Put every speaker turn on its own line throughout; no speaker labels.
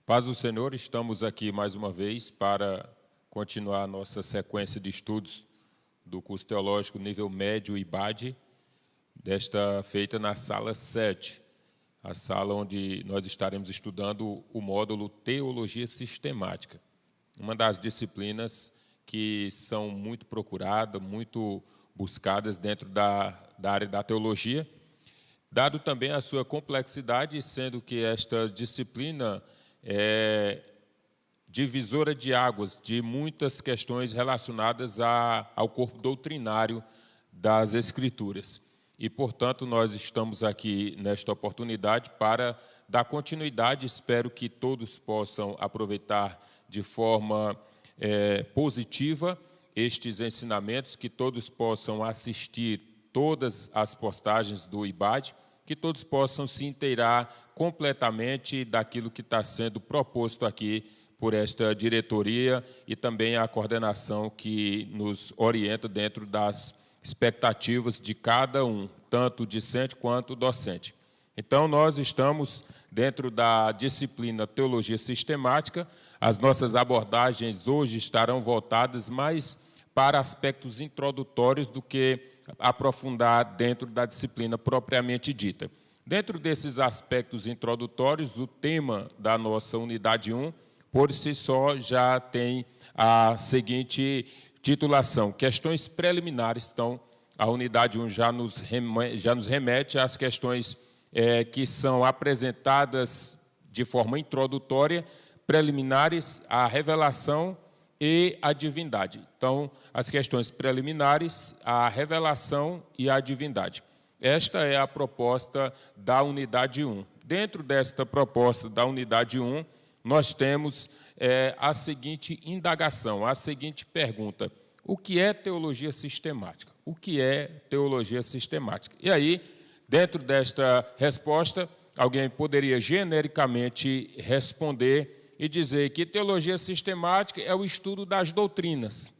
Paz do Senhor, estamos aqui mais uma vez para continuar a nossa sequência de estudos do curso teológico nível médio IBAD, feita na sala 7, a sala onde nós estaremos estudando o módulo Teologia Sistemática, uma das disciplinas que são muito procuradas, muito buscadas dentro da área da teologia, dado também a sua complexidade, sendo que esta disciplina é divisora de águas de muitas questões relacionadas ao corpo doutrinário das Escrituras. E, portanto, nós estamos aqui nesta oportunidade para dar continuidade. Espero que todos possam aproveitar de forma positiva estes ensinamentos, que todos possam assistir todas as postagens do IBAD, que todos possam se inteirar completamente daquilo que está sendo proposto aqui por esta diretoria e também a coordenação que nos orienta dentro das expectativas de cada um, tanto discente quanto docente. Então, nós estamos dentro da disciplina Teologia Sistemática. As nossas abordagens hoje estarão voltadas mais para aspectos introdutórios do que aprofundar dentro da disciplina propriamente dita. Dentro desses aspectos introdutórios, o tema da nossa unidade 1, por si só, já tem a seguinte titulação: Questões Preliminares. Então, a unidade 1 já nos remete às questões que são apresentadas de forma introdutória, preliminares à revelação e à divindade. Então, as questões preliminares, a revelação e a divindade. Esta é a proposta da unidade 1. Dentro desta proposta da unidade 1, nós temos a seguinte indagação, a seguinte pergunta: o que é teologia sistemática? O que é teologia sistemática? E aí, dentro desta resposta, alguém poderia genericamente responder e dizer que teologia sistemática é o estudo das doutrinas.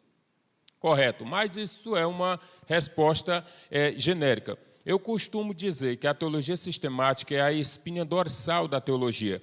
Correto, mas isso é uma resposta genérica. Eu costumo dizer que a teologia sistemática é a espinha dorsal da teologia.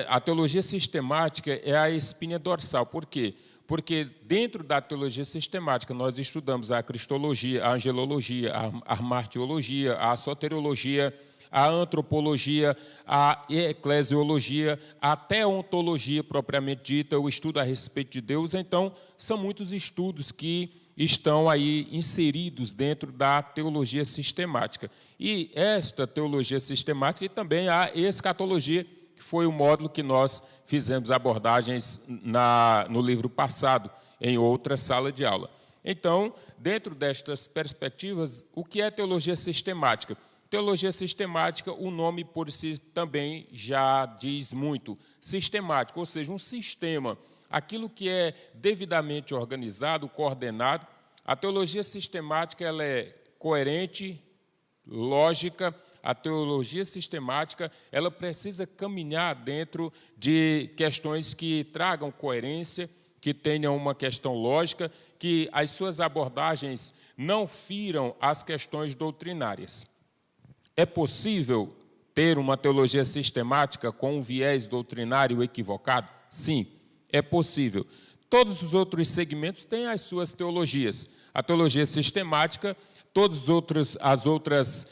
A teologia sistemática é a espinha dorsal. Por quê? Porque dentro da teologia sistemática nós estudamos a cristologia, a angelologia, a martiologia, a soteriologia, a antropologia, a eclesiologia, a teontologia propriamente dita, o estudo a respeito de Deus. Então, são muitos estudos que estão aí inseridos dentro da teologia sistemática. E esta teologia sistemática e também a escatologia, que foi o módulo que nós fizemos abordagens no livro passado, em outra sala de aula. Então, dentro destas perspectivas, o que é teologia sistemática? Teologia sistemática, o nome por si também já diz muito. Sistemático, ou seja, um sistema, aquilo que é devidamente organizado, coordenado. A teologia sistemática ela é coerente, lógica. A teologia sistemática ela precisa caminhar dentro de questões que tragam coerência, que tenham uma questão lógica, que as suas abordagens não firam as questões doutrinárias. É possível ter uma teologia sistemática com um viés doutrinário equivocado? Sim, é possível. Todos os outros segmentos têm as suas teologias. A teologia sistemática, todos os outros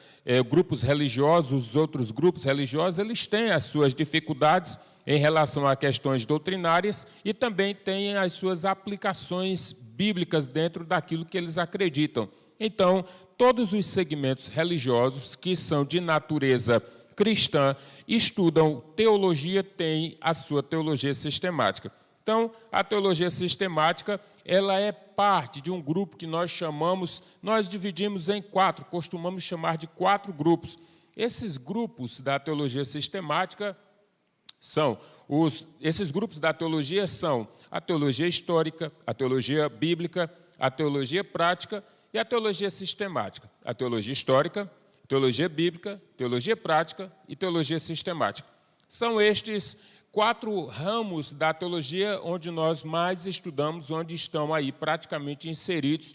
grupos religiosos, os outros grupos religiosos, eles têm as suas dificuldades em relação a questões doutrinárias e também têm as suas aplicações bíblicas dentro daquilo que eles acreditam. Então, todos os segmentos religiosos que são de natureza cristã estudam teologia, têm a sua teologia sistemática. Então, a teologia sistemática, ela é parte de um grupo que nós dividimos em 4, costumamos chamar de 4 grupos. Esses grupos da teologia sistemática esses grupos da teologia são a teologia histórica, a teologia bíblica, a teologia prática e a teologia sistemática. A teologia histórica, teologia bíblica, teologia prática e teologia sistemática. São estes 4 ramos da teologia onde nós mais estudamos, onde estão aí praticamente inseridos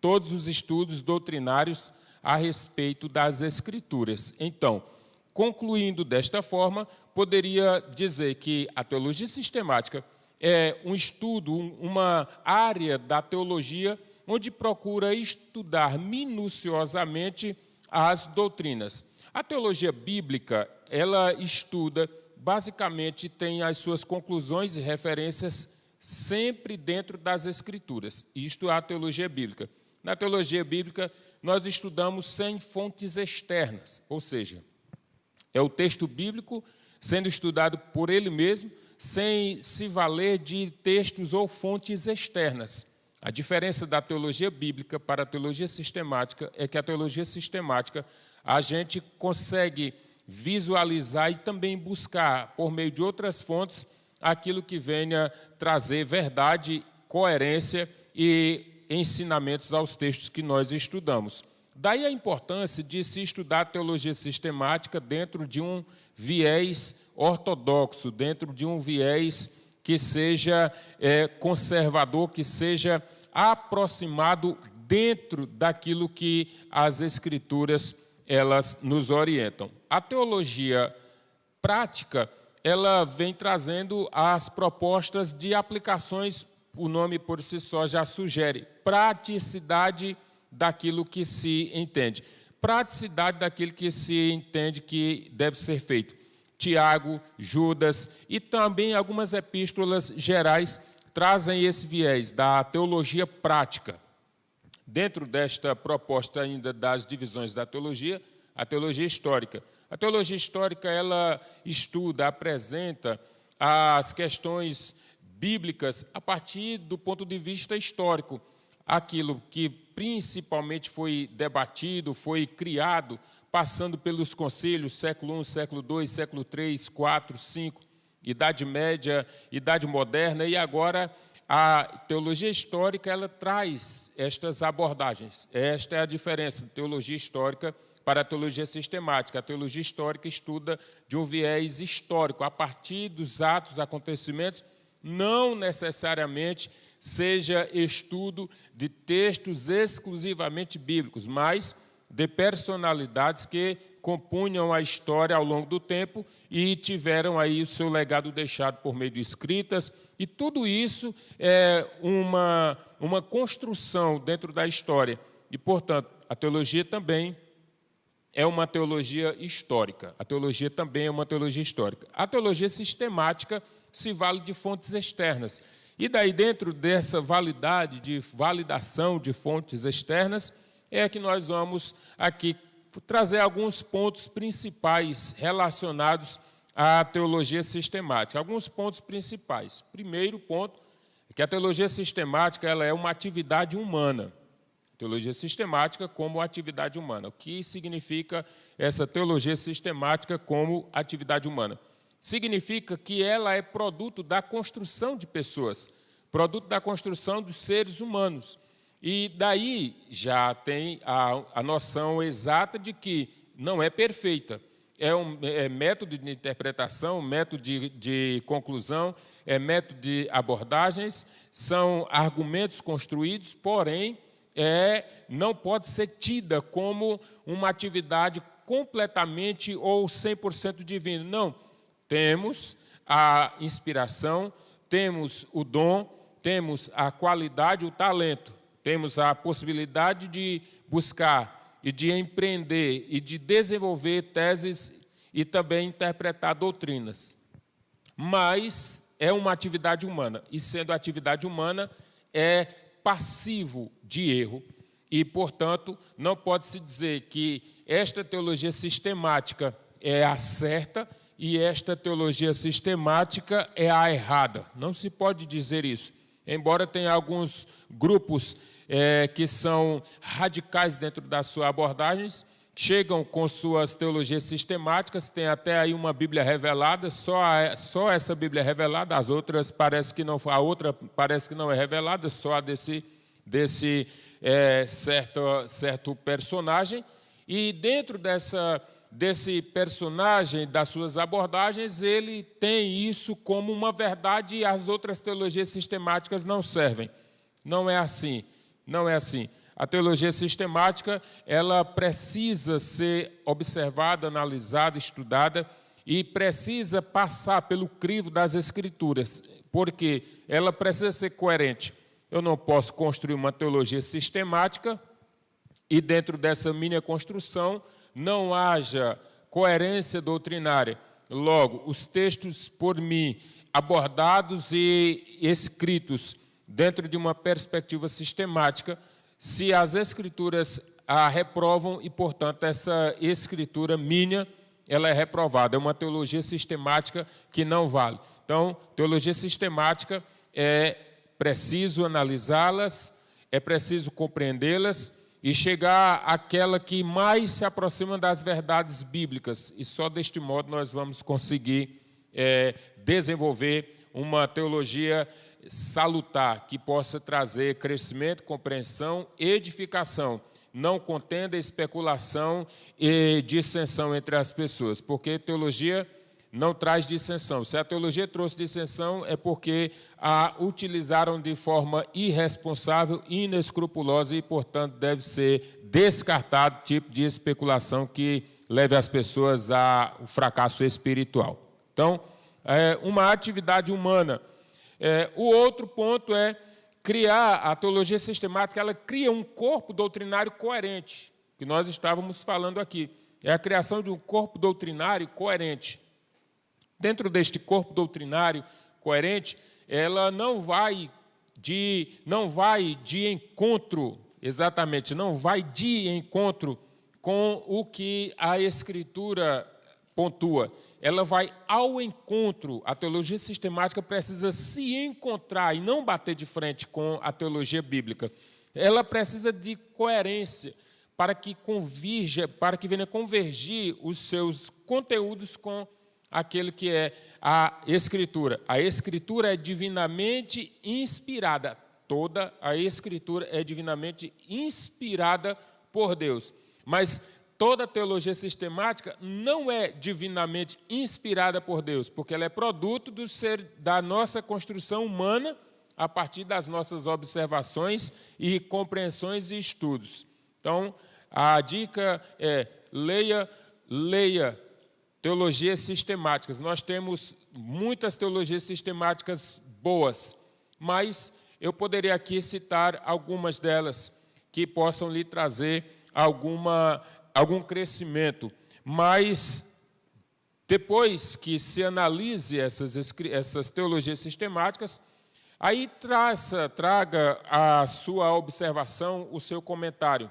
todos os estudos doutrinários a respeito das Escrituras. Então, concluindo desta forma, poderia dizer que a teologia sistemática é um estudo, uma área da teologia onde procura estudar minuciosamente as doutrinas. A teologia bíblica, ela estuda, basicamente, tem as suas conclusões e referências sempre dentro das Escrituras. Isto é a teologia bíblica. Na teologia bíblica, nós estudamos sem fontes externas, ou seja, é o texto bíblico sendo estudado por ele mesmo, sem se valer de textos ou fontes externas. A diferença da teologia bíblica para a teologia sistemática é que a teologia sistemática a gente consegue visualizar e também buscar, por meio de outras fontes, aquilo que venha trazer verdade, coerência e ensinamentos aos textos que nós estudamos. Daí a importância de se estudar a teologia sistemática dentro de um viés ortodoxo, dentro de um viés que seja conservador, que seja aproximado dentro daquilo que as Escrituras elas nos orientam. A teologia prática, ela vem trazendo as propostas de aplicações, o nome por si só já sugere, praticidade daquilo que se entende. Praticidade daquilo que se entende que deve ser feito. Tiago, Judas e também algumas epístolas gerais trazem esse viés da teologia prática. Dentro desta proposta ainda das divisões da teologia, a teologia histórica. A teologia histórica, ela estuda, apresenta as questões bíblicas a partir do ponto de vista histórico. Aquilo que principalmente foi debatido, foi criado, passando pelos concílios, século I, século II, século III, IV, V, Idade Média, Idade Moderna, e agora a teologia histórica ela traz estas abordagens. Esta é a diferença de teologia histórica para a teologia sistemática. A teologia histórica estuda de um viés histórico, a partir dos atos, acontecimentos, não necessariamente seja estudo de textos exclusivamente bíblicos, mas de personalidades que compunham a história ao longo do tempo e tiveram aí o seu legado deixado por meio de escritas, e tudo isso é uma construção dentro da história. E, portanto, a teologia também é uma teologia histórica. A teologia também é uma teologia histórica. A teologia sistemática se vale de fontes externas. E daí, dentro dessa validade, de validação de fontes externas, é que nós vamos aqui trazer alguns pontos principais relacionados à teologia sistemática. Alguns pontos principais. Primeiro ponto é que a teologia sistemática ela é uma atividade humana. Teologia sistemática como atividade humana. O que significa essa teologia sistemática como atividade humana? Significa que ela é produto da construção de pessoas, produto da construção dos seres humanos. E daí já tem a noção exata de que não é perfeita. É método de interpretação, método de conclusão, é método de abordagens, são argumentos construídos, porém, não pode ser tida como uma atividade completamente ou 100% divina. Não. Temos a inspiração, temos o dom, temos a qualidade, o talento. Temos a possibilidade de buscar e de empreender e de desenvolver teses e também interpretar doutrinas. Mas é uma atividade humana, e sendo atividade humana, é passivo de erro. E, portanto, não pode-se dizer que esta teologia sistemática é a certa e esta teologia sistemática é a errada. Não se pode dizer isso. Embora tenha alguns grupos que são radicais dentro das suas abordagens, chegam com suas teologias sistemáticas, tem até aí uma Bíblia revelada, só essa Bíblia é revelada, as outras parece que não, a outra parece que não é revelada, só a desse certo personagem, e dentro desse personagem, das suas abordagens, ele tem isso como uma verdade e as outras teologias sistemáticas não servem. Não é assim. Não é assim. A teologia sistemática, ela precisa ser observada, analisada, estudada e precisa passar pelo crivo das Escrituras, porque ela precisa ser coerente. Eu não posso construir uma teologia sistemática e dentro dessa minha construção não haja coerência doutrinária. Logo, os textos por mim abordados e escritos dentro de uma perspectiva sistemática, se as Escrituras a reprovam e, portanto, essa escritura minha, ela é reprovada. É uma teologia sistemática que não vale. Então, teologia sistemática é preciso analisá-las, é preciso compreendê-las e chegar àquela que mais se aproxima das verdades bíblicas. E só deste modo nós vamos conseguir desenvolver uma teologia salutar, que possa trazer crescimento, compreensão, edificação, não contenda, especulação e dissensão entre as pessoas, porque teologia não traz dissensão. Se a teologia trouxe dissensão, é porque a utilizaram de forma irresponsável, inescrupulosa e, portanto, deve ser descartado tipo de especulação que leve as pessoas ao fracasso espiritual. Então, é uma atividade humana. O outro ponto é criar a teologia sistemática, ela cria um corpo doutrinário coerente, que nós estávamos falando aqui. É a criação de um corpo doutrinário coerente. Dentro deste corpo doutrinário coerente, ela não vai de encontro, exatamente, não vai de encontro com o que a Escritura pontua. Ela vai ao encontro. A teologia sistemática precisa se encontrar e não bater de frente com a teologia bíblica. Ela precisa de coerência para que venha convergir os seus conteúdos com aquele que é a Escritura. A Escritura é divinamente inspirada. Toda a Escritura é divinamente inspirada por Deus. Mas toda teologia sistemática não é divinamente inspirada por Deus, porque ela é produto da nossa construção humana a partir das nossas observações e compreensões e estudos. Então, a dica é leia teologias sistemáticas. Nós temos muitas teologias sistemáticas boas, mas eu poderia aqui citar algumas delas que possam lhe trazer algum crescimento. Mas, depois que se analise essas teologias sistemáticas, aí traga a sua observação, o seu comentário.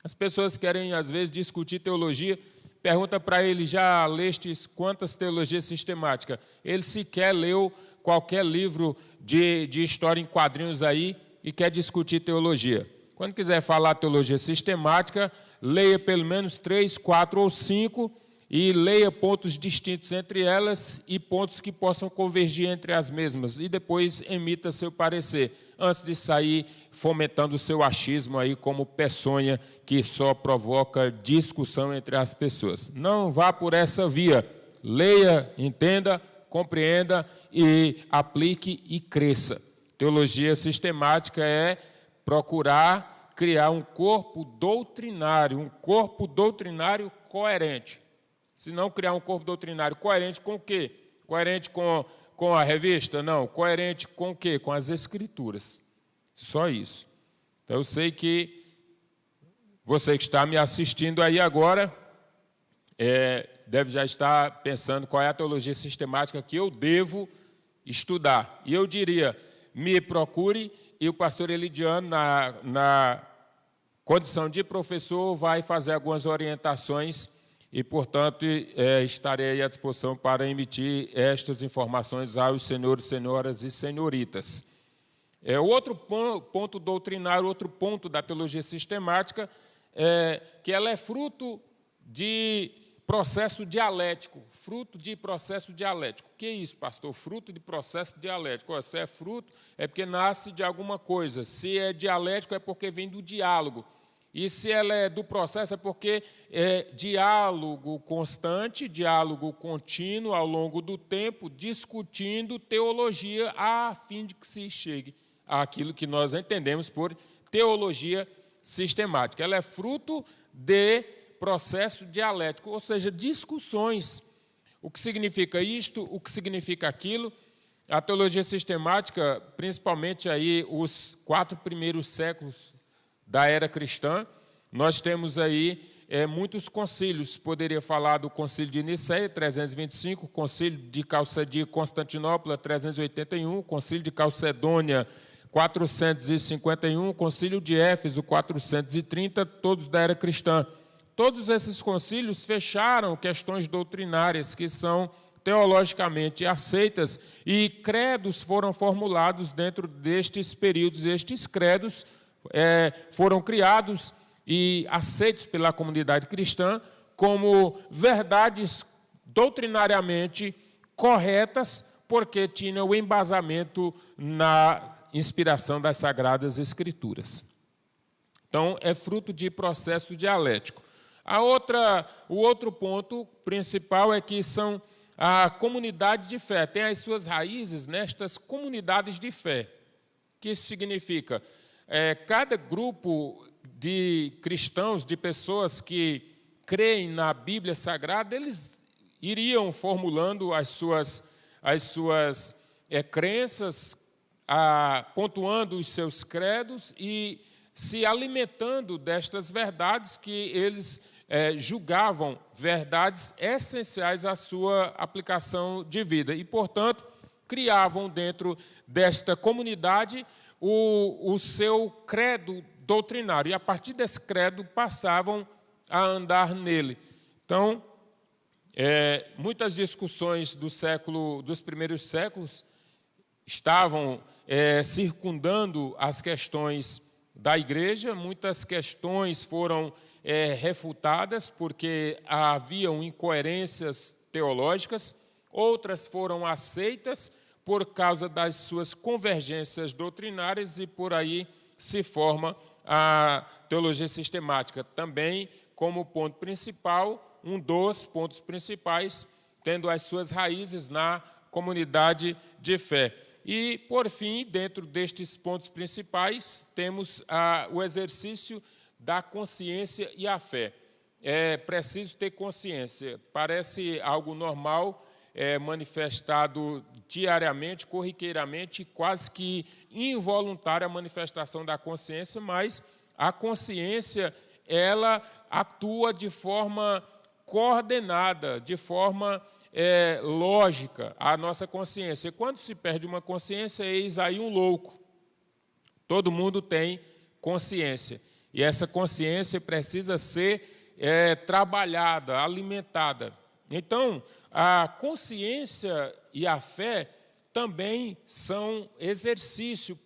As pessoas querem, às vezes, discutir teologia. Pergunta para ele, já lestes quantas teologias sistemáticas? Ele sequer leu qualquer livro de história em quadrinhos aí e quer discutir teologia. Quando quiser falar teologia sistemática, leia pelo menos 3, 4 ou 5 e leia pontos distintos entre elas e pontos que possam convergir entre as mesmas. E depois emita seu parecer, antes de sair fomentando o seu achismo aí como peçonha que só provoca discussão entre as pessoas. Não vá por essa via. Leia, entenda, compreenda e aplique e cresça. Teologia sistemática é procurar criar um corpo doutrinário coerente. Se não criar um corpo doutrinário coerente com o quê? Coerente com a revista? Não. Coerente com o quê? Com as Escrituras. Só isso. Então, eu sei que você que está me assistindo aí agora deve já estar pensando qual é a teologia sistemática que eu devo estudar. E eu diria, me procure, e o pastor Elidiano, na condição de professor, vai fazer algumas orientações e, portanto, estarei à disposição para emitir estas informações aos senhores, senhoras e senhoritas. O outro ponto doutrinário, outro ponto da teologia sistemática, é que ela é fruto de processo dialético. Fruto de processo dialético. O que é isso, pastor? Fruto de processo dialético. Se é fruto, é porque nasce de alguma coisa. Se é dialético, é porque vem do diálogo. E se ela é do processo, é porque é diálogo constante, diálogo contínuo ao longo do tempo, discutindo teologia a fim de que se chegue àquilo que nós entendemos por teologia sistemática. Ela é fruto de processo dialético, ou seja, discussões. O que significa isto, o que significa aquilo. A teologia sistemática, principalmente aí os 4 primeiros séculos da era cristã, nós temos aí muitos concílios. Poderia falar do Concílio de Nicéia, 325, Concílio de Constantinopla, 381, Concílio de Calcedônia, 451, Concílio de Éfeso, 430, todos da era cristã. Todos esses concílios fecharam questões doutrinárias que são teologicamente aceitas e credos foram formulados dentro destes períodos. Estes credos foram criados e aceitos pela comunidade cristã como verdades doutrinariamente corretas, porque tinham o embasamento na inspiração das Sagradas Escrituras. Então, é fruto de processo dialético. O outro ponto principal é que são a comunidade de fé. Tem as suas raízes nestas comunidades de fé. O que isso significa? Cada grupo de cristãos, de pessoas que creem na Bíblia Sagrada, eles iriam formulando as suas crenças, pontuando os seus credos e se alimentando destas verdades que eles julgavam verdades essenciais à sua aplicação de vida. E, portanto, criavam dentro desta comunidade o seu credo doutrinário. E, a partir desse credo, passavam a andar nele. Então, muitas discussões dos primeiros séculos estavam circundando as questões da igreja. Muitas questões foram refutadas porque haviam incoerências teológicas, outras foram aceitas por causa das suas convergências doutrinárias e por aí se forma a teologia sistemática. Também, como ponto principal, um dos pontos principais, tendo as suas raízes na comunidade de fé. E, por fim, dentro destes pontos principais, temos o exercício da consciência e a fé. É preciso ter consciência. Parece algo normal, manifestado diariamente, corriqueiramente, quase que involuntária a manifestação da consciência, mas a consciência, ela atua de forma coordenada, de forma lógica, a nossa consciência. E quando se perde uma consciência, eis aí um louco. Todo mundo tem consciência. E essa consciência precisa ser trabalhada, alimentada. Então, a consciência e a fé também são exercício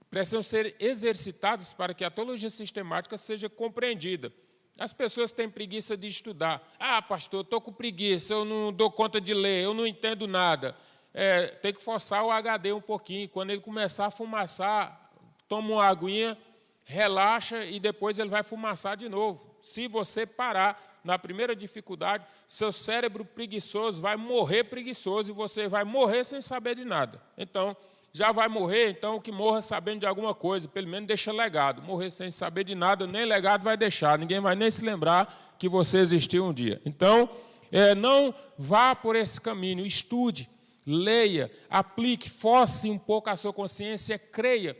precisam ser exercitados para que a teologia sistemática seja compreendida. As pessoas têm preguiça de estudar. Pastor, estou com preguiça, eu não dou conta de ler, eu não entendo nada. Tem que forçar o HD um pouquinho. Quando ele começar a fumaçar, toma uma aguinha, relaxa e depois ele vai fumaçar de novo. Se você parar na primeira dificuldade, seu cérebro preguiçoso vai morrer preguiçoso e você vai morrer sem saber de nada. Então, já vai morrer, então que morra sabendo de alguma coisa, pelo menos deixa legado. Morrer sem saber de nada, nem legado vai deixar, ninguém vai nem se lembrar que você existiu um dia. Então, não vá por esse caminho, estude, leia, aplique, force um pouco a sua consciência, creia.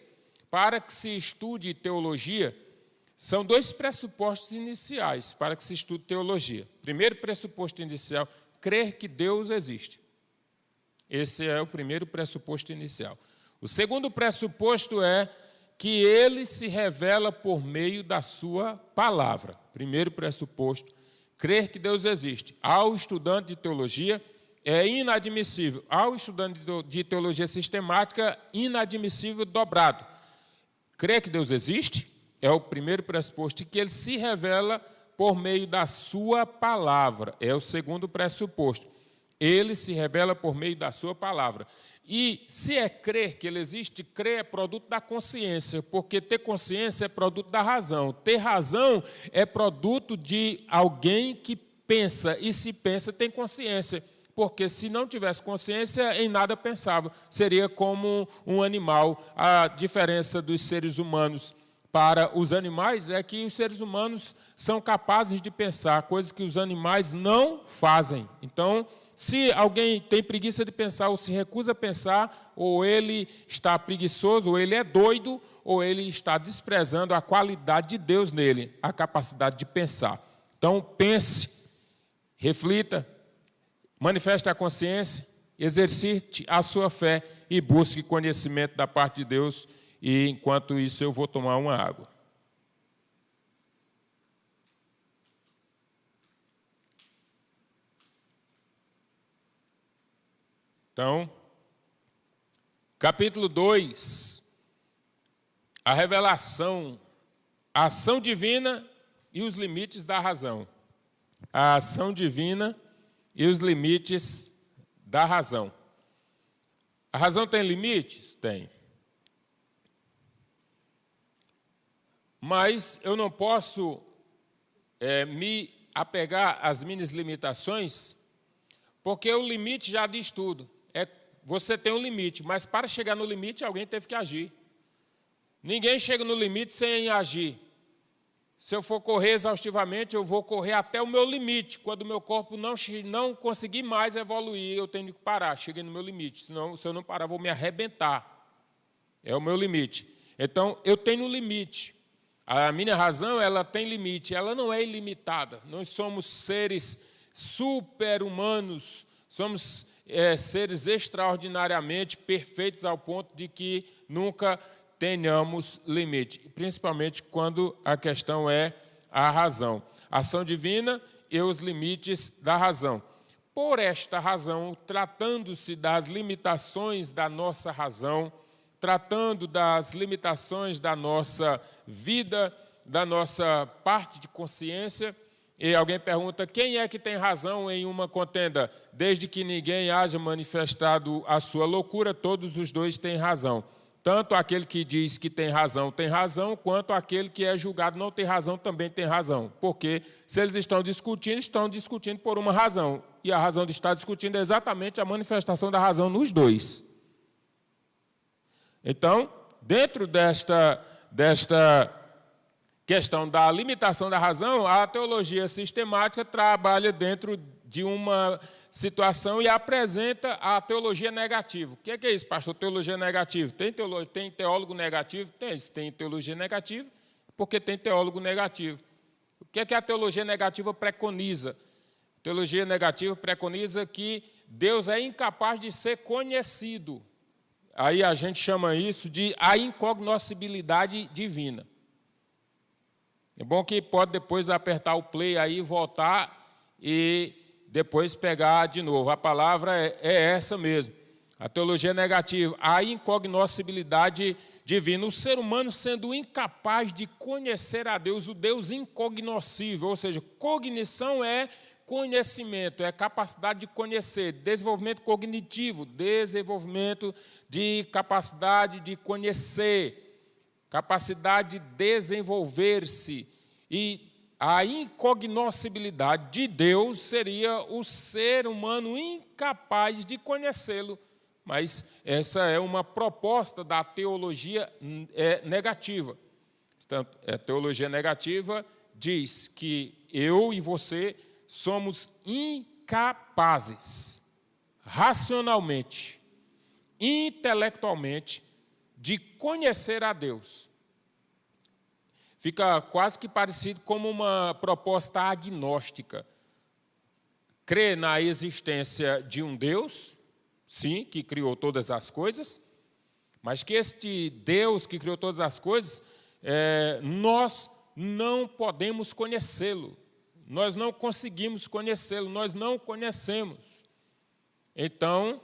Para que se estude teologia, são 2 pressupostos iniciais para que se estude teologia. Primeiro pressuposto inicial, crer que Deus existe. Esse é o primeiro pressuposto inicial. O segundo pressuposto é que ele se revela por meio da sua palavra. Primeiro pressuposto, crer que Deus existe. Ao estudante de teologia, é inadmissível. Ao estudante de teologia sistemática, inadmissível dobrado. Crer que Deus existe é o primeiro pressuposto, e que ele se revela por meio da sua palavra. É o segundo pressuposto. Ele se revela por meio da sua palavra. E se é crer que ele existe, crer é produto da consciência, porque ter consciência é produto da razão. Ter razão é produto de alguém que pensa, e se pensa tem consciência. Porque se não tivesse consciência, em nada pensava. Seria como um animal. A diferença dos seres humanos para os animais é que os seres humanos são capazes de pensar coisas que os animais não fazem. Então, se alguém tem preguiça de pensar ou se recusa a pensar, ou ele está preguiçoso, ou ele é doido, ou ele está desprezando a qualidade de Deus nele, a capacidade de pensar. Então, pense, reflita, manifeste a consciência, exercite a sua fé e busque conhecimento da parte de Deus. E, enquanto isso, eu vou tomar uma água. Então, capítulo 2, a revelação, a ação divina e os limites da razão. A ação divina e os limites da razão. A razão tem limites? Tem. Mas eu não posso me apegar às minhas limitações, porque o limite já diz tudo. Você tem um limite, mas para chegar no limite, alguém teve que agir. Ninguém chega no limite sem agir. Se eu for correr exaustivamente, eu vou correr até o meu limite. Quando o meu corpo não conseguir mais evoluir, eu tenho que parar. Cheguei no meu limite. Senão, se eu não parar, eu vou me arrebentar. É o meu limite. Então, eu tenho um limite. A minha razão, ela tem limite. Ela não é ilimitada. Nós somos seres super-humanos. Somos seres extraordinariamente perfeitos ao ponto de que nunca tenhamos limite, principalmente quando a questão é a razão. Ação divina e os limites da razão. Por esta razão, tratando-se das limitações da nossa razão, tratando das limitações da nossa vida, da nossa parte de consciência, e alguém pergunta, quem é que tem razão em uma contenda? Desde que ninguém haja manifestado a sua loucura, todos os dois têm razão. Tanto aquele que diz que tem razão, quanto aquele que é julgado não tem razão, também tem razão. Porque se eles estão discutindo por uma razão. E a razão de estar discutindo é exatamente a manifestação da razão nos dois. Então, dentro desta questão da limitação da razão, a teologia sistemática trabalha dentro de uma situação e apresenta a teologia negativa. O que é isso, pastor? Teologia negativa. Tem teólogo negativo? Tem teologia negativa, porque tem teólogo negativo. O que é que a teologia negativa preconiza? A teologia negativa preconiza que Deus é incapaz de ser conhecido. Aí a gente chama isso de a incognoscibilidade divina. É bom que pode depois apertar o play aí, voltar e depois pegar de novo. A palavra é essa mesmo. A teologia negativa, a incognoscibilidade divina. O ser humano sendo incapaz de conhecer a Deus, o Deus incognoscível, ou seja, cognição é conhecimento, é capacidade de conhecer, desenvolvimento cognitivo, desenvolvimento de capacidade de conhecer, capacidade de desenvolver-se. E a incognoscibilidade de Deus seria o ser humano incapaz de conhecê-lo. Mas essa é uma proposta da teologia negativa. Portanto, a teologia negativa diz que eu e você somos incapazes, racionalmente, intelectualmente, de conhecer a Deus. Fica quase que parecido como uma proposta agnóstica. Crê na existência de um Deus, sim, que criou todas as coisas, mas que este Deus que criou todas as coisas, nós não podemos conhecê-lo. Nós não conseguimos conhecê-lo, nós não conhecemos. Então,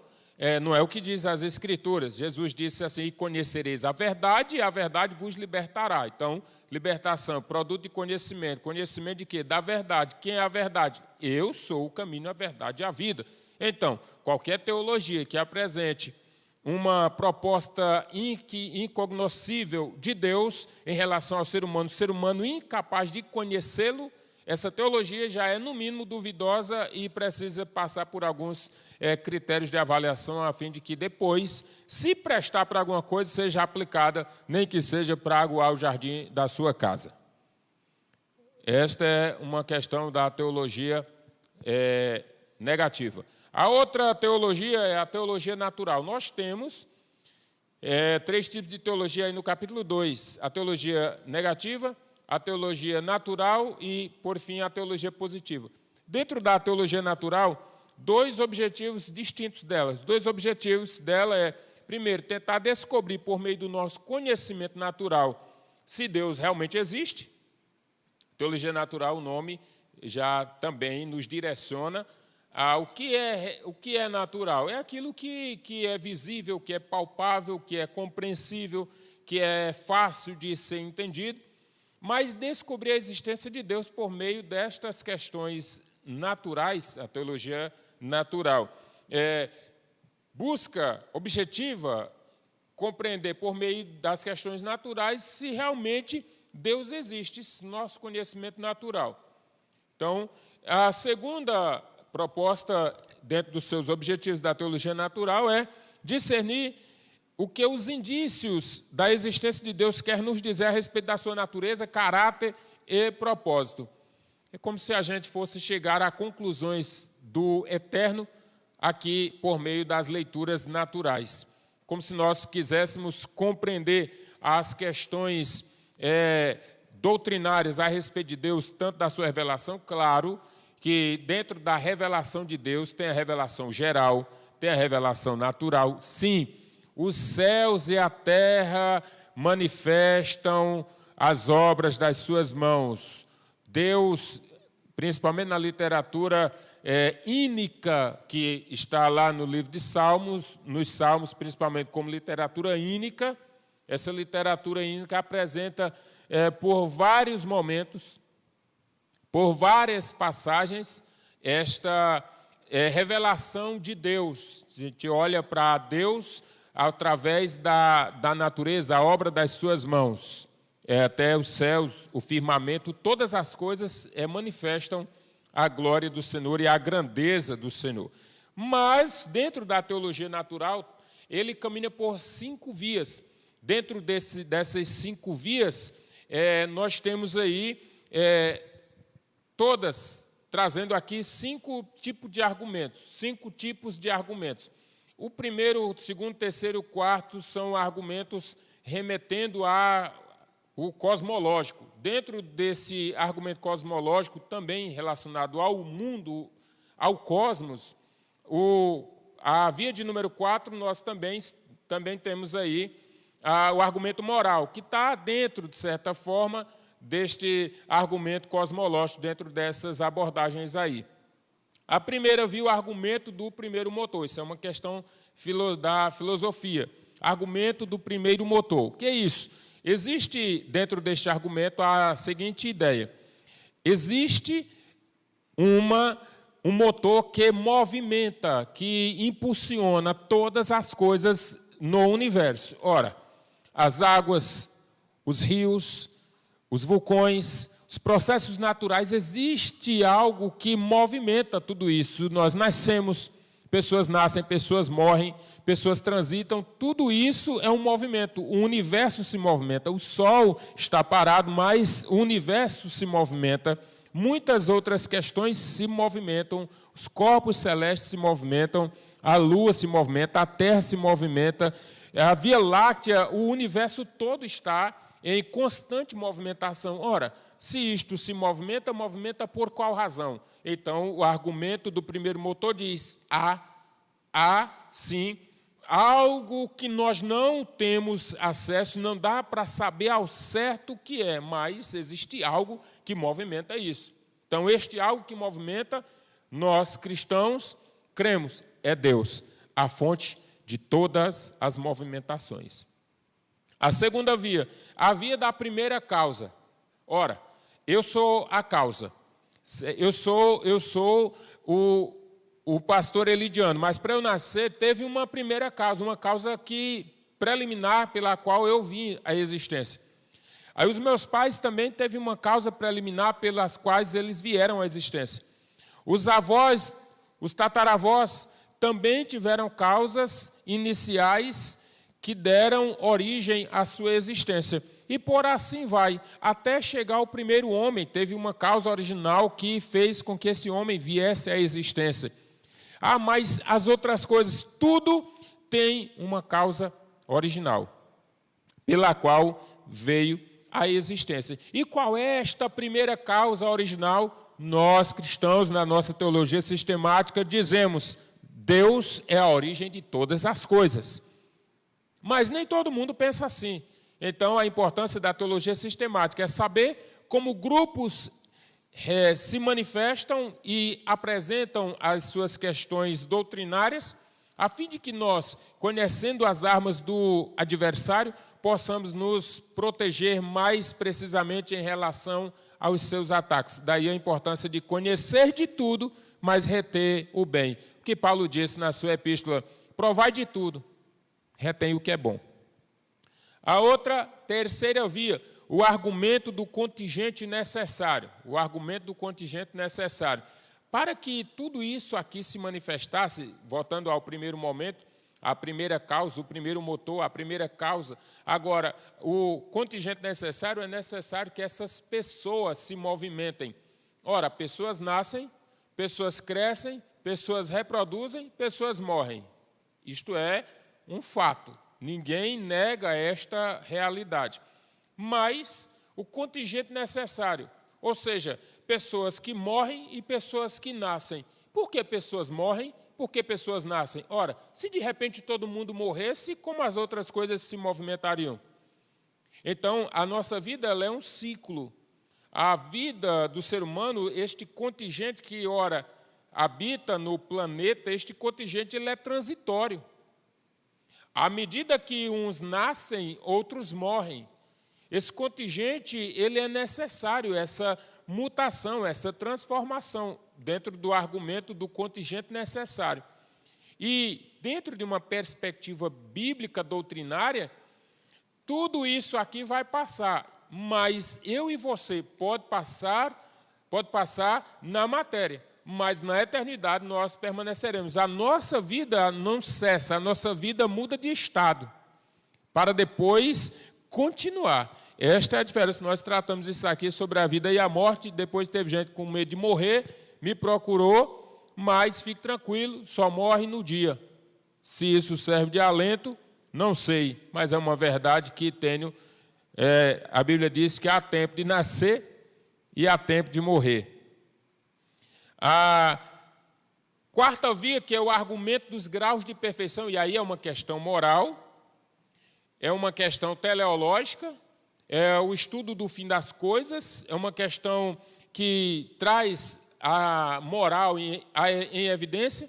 não é o que diz as Escrituras. Jesus disse assim, conhecereis a verdade e a verdade vos libertará. Então, libertação, produto de conhecimento. Conhecimento de quê? Da verdade. Quem é a verdade? Eu sou o caminho, a verdade e a vida. Então, qualquer teologia que apresente uma proposta incognoscível de Deus em relação ao ser humano incapaz de conhecê-lo, essa teologia já é, no mínimo, duvidosa e precisa passar por alguns critérios de avaliação, a fim de que depois, se prestar para alguma coisa, seja aplicada, nem que seja para aguar o jardim da sua casa. Esta é uma questão da teologia negativa. A outra teologia é a teologia natural. Nós temos 3 tipos de teologia aí no capítulo 2. A teologia negativa, a teologia natural e, por fim, a teologia positiva. Dentro da teologia natural, 2 objetivos distintos delas. 2 objetivos dela é, primeiro, tentar descobrir por meio do nosso conhecimento natural se Deus realmente existe. Teologia natural, o nome já também nos direciona ao que é natural. É aquilo que é visível, que é palpável, que é compreensível, que é fácil de ser entendido, mas descobrir a existência de Deus por meio destas questões naturais, a teologia natural. Busca objetiva compreender por meio das questões naturais se realmente Deus existe, nosso conhecimento natural. Então, a segunda proposta, dentro dos seus objetivos da teologia natural, é discernir o que os indícios da existência de Deus querem nos dizer a respeito da sua natureza, caráter e propósito. É como se a gente fosse chegar a conclusões do eterno aqui por meio das leituras naturais. Como se nós quiséssemos compreender as questões doutrinárias a respeito de Deus, tanto da sua revelação, claro que dentro da revelação de Deus tem a revelação geral, tem a revelação natural. Sim, os céus e a terra manifestam as obras das suas mãos. Deus, principalmente na literatura ínica, que está lá no livro de Salmos, nos Salmos, principalmente como literatura ínica, essa literatura ínica apresenta por vários momentos, por várias passagens, esta revelação de Deus. A gente olha para Deus através da natureza, a obra das suas mãos. Até os céus, o firmamento, todas as coisas manifestam a glória do Senhor e a grandeza do Senhor. Mas, dentro da teologia natural, ele caminha por 5 vias. Dentro dessas 5 vias, nós temos aí todas trazendo aqui 5 tipos de argumentos. 5 tipos de argumentos. O primeiro, o segundo, o terceiro e o quarto são argumentos remetendo ao cosmológico. Dentro desse argumento cosmológico, também relacionado ao mundo, ao cosmos, a via de número 4, nós também temos aí o argumento moral, que está dentro, de certa forma, deste argumento cosmológico, dentro dessas abordagens aí. A primeira via, o argumento do primeiro motor. Isso é uma questão da filosofia. Argumento do primeiro motor. O que é isso? Existe, dentro deste argumento, a seguinte ideia. Existe um motor que movimenta, que impulsiona todas as coisas no universo. Ora, as águas, os rios, os vulcões, os processos naturais, existe algo que movimenta tudo isso. Nós nascemos, pessoas nascem, pessoas morrem, pessoas transitam, tudo isso é um movimento. O universo se movimenta, o Sol está parado, mas o universo se movimenta. Muitas outras questões se movimentam, os corpos celestes se movimentam, a Lua se movimenta, a Terra se movimenta, a Via Láctea, o universo todo está em constante movimentação. Ora, se isto se movimenta, movimenta por qual razão? Então, o argumento do primeiro motor diz: há sim, algo que nós não temos acesso, não dá para saber ao certo o que é, mas existe algo que movimenta isso. Então, este algo que movimenta, nós cristãos cremos, é Deus, a fonte de todas as movimentações. A segunda via, a via da primeira causa. Ora, eu sou a causa. Eu sou o pastor Elidiano, mas para eu nascer teve uma primeira causa, uma causa preliminar pela qual eu vim à existência. Aí os meus pais também teve uma causa preliminar pelas quais eles vieram à existência. Os avós, os tataravós, também tiveram causas iniciais que deram origem à sua existência. E por assim vai, até chegar ao primeiro homem, teve uma causa original que fez com que esse homem viesse à existência. Ah, mas as outras coisas, tudo tem uma causa original, pela qual veio a existência. E qual é esta primeira causa original? Nós, cristãos, na nossa teologia sistemática, dizemos: Deus é a origem de todas as coisas. Mas nem todo mundo pensa assim. Então, a importância da teologia sistemática é saber como grupos se manifestam e apresentam as suas questões doutrinárias, a fim de que nós, conhecendo as armas do adversário, possamos nos proteger mais precisamente em relação aos seus ataques. Daí a importância de conhecer de tudo, mas reter o bem. O que Paulo disse na sua epístola: provai de tudo, retém o que é bom. A outra, terceira via, o argumento do contingente necessário. O argumento do contingente necessário. Para que tudo isso aqui se manifestasse, voltando ao primeiro momento, a primeira causa, o primeiro motor, a primeira causa. Agora, o contingente necessário é necessário que essas pessoas se movimentem. Ora, pessoas nascem, pessoas crescem, pessoas reproduzem, pessoas morrem. Isto é um fato. Ninguém nega esta realidade. Mas o contingente necessário, ou seja, pessoas que morrem e pessoas que nascem. Por que pessoas morrem? Por que pessoas nascem? Ora, se de repente todo mundo morresse, como as outras coisas se movimentariam? Então, a nossa vida ela é um ciclo. A vida do ser humano, este contingente que, ora, habita no planeta, este contingente ele é transitório. À medida que uns nascem, outros morrem. Esse contingente ele é necessário, essa mutação, essa transformação, dentro do argumento do contingente necessário. E, dentro de uma perspectiva bíblica doutrinária, tudo isso aqui vai passar, mas eu e você pode passar na matéria, mas na eternidade nós permaneceremos. A nossa vida não cessa, a nossa vida muda de estado, para depois continuar. Esta é a diferença. Nós tratamos isso aqui sobre a vida e a morte, depois teve gente com medo de morrer, me procurou, mas fique tranquilo, só morre no dia. Se isso serve de alento, não sei, mas é uma verdade que tenho. A Bíblia diz que há tempo de nascer e há tempo de morrer. A quarta via, que é o argumento dos graus de perfeição, e aí é uma questão moral, é uma questão teleológica, é o estudo do fim das coisas, é uma questão que traz a moral em evidência.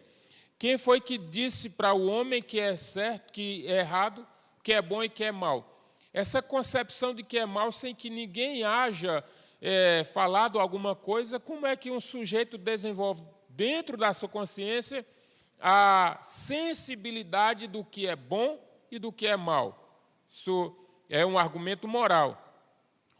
Quem foi que disse para o homem que é certo, que é errado, que é bom e que é mal? Essa concepção de que é mal sem que ninguém haja falado alguma coisa, como é que um sujeito desenvolve dentro da sua consciência a sensibilidade do que é bom e do que é mal? Isso é um argumento moral.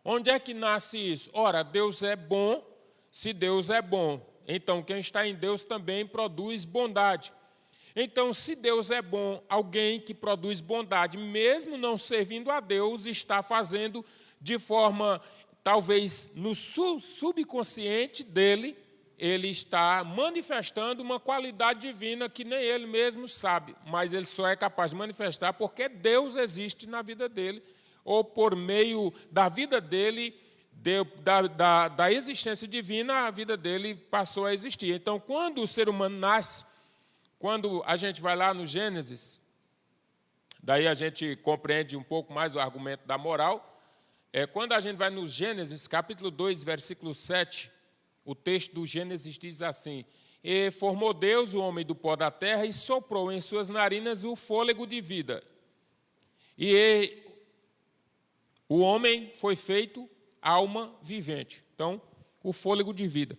Onde é que nasce isso? Ora, Deus é bom. Se Deus é bom, então quem está em Deus também produz bondade. Então, se Deus é bom, alguém que produz bondade, mesmo não servindo a Deus, está fazendo de forma, talvez no subconsciente dele, ele está manifestando uma qualidade divina que nem ele mesmo sabe, mas ele só é capaz de manifestar porque Deus existe na vida dele, ou por meio da vida dele, da existência divina, a vida dele passou a existir. Então, quando o ser humano nasce, quando a gente vai lá no Gênesis, daí a gente compreende um pouco mais o argumento da moral. Quando a gente vai no Gênesis, capítulo 2, versículo 7, o texto do Gênesis diz assim: E formou Deus o homem do pó da terra e soprou em suas narinas o fôlego de vida. E o homem foi feito alma vivente. Então, o fôlego de vida.